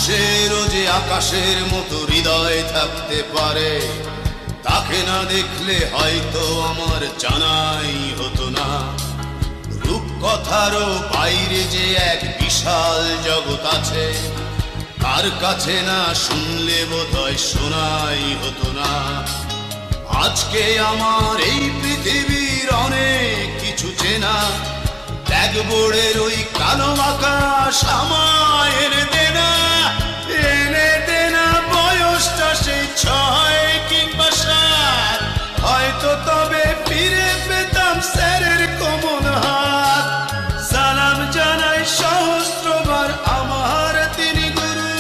মানুষেরও যে আকাশের মতো হৃদয় থাকতে পারে, তাকে না দেখলে হয়তো আমার জানাই হতো না। রূপকথারও বাইরে যে এক বিশাল জগৎ আছে, তার কাছে না শুনলে বোধহয় শোনাই হতো না। আজকে আমার এই পৃথিবীর অনেক কিছু চেনা, ব্ল্যাকবোর্ডের ওই কালো আকাশ আমায় এনে দেনা, এনে দেনা। বয়সটা সেই 6 কিংবা 7, হয়তো তবে ফিরে পেতাম স্যারের কোমল হাত। সালাম জানাই সহস্রবার আমার তিনি গুরু,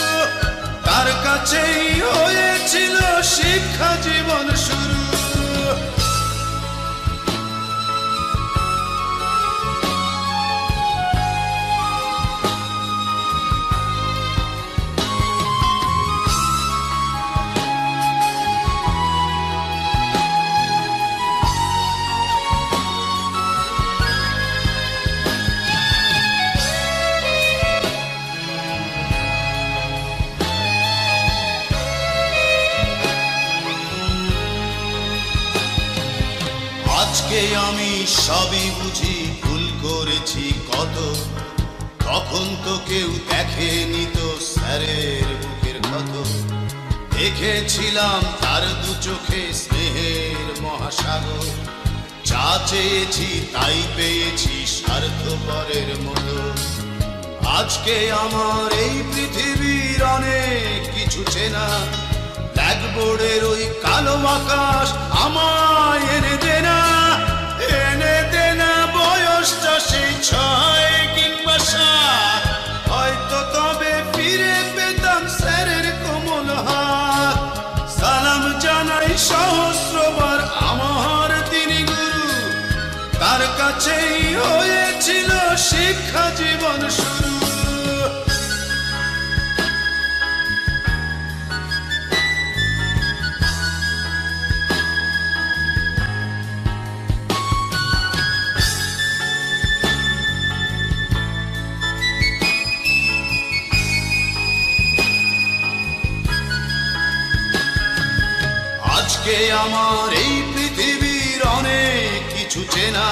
তার কাছেই হয়েছিল শিক্ষা জীবন শুরু। আজকে আমি সবই বুঝি, ভুল করেছি কত। তখন তো কেউ দেখেনি তো স্যারের বুকের ক্ষত। দেখেছিলাম তার দু চোখে স্নেহের মহাসাগর, যা চেয়েছি তাই পেয়েছি স্বার্থপরের মতো। আজকে আমার এই পৃথিবীর অনেক কিছু চেনা, ব্ল্যাকবোর্ডের ওই কালো আকাশ আমায় এনে দেনা, এনে দেনা। বয়সটা সেই 6 কিংবা 7, হয়তো তবে ফিরে পেতাম স্যারের কোমল হাত। সালাম জানাই সহস্রবার আমার তিনি গুরু, তার কাছেই হয়েছিল শিক্ষা জীবন শুরু। আজকে আমার এই পৃথিবীর অনেক কিছু চেনা,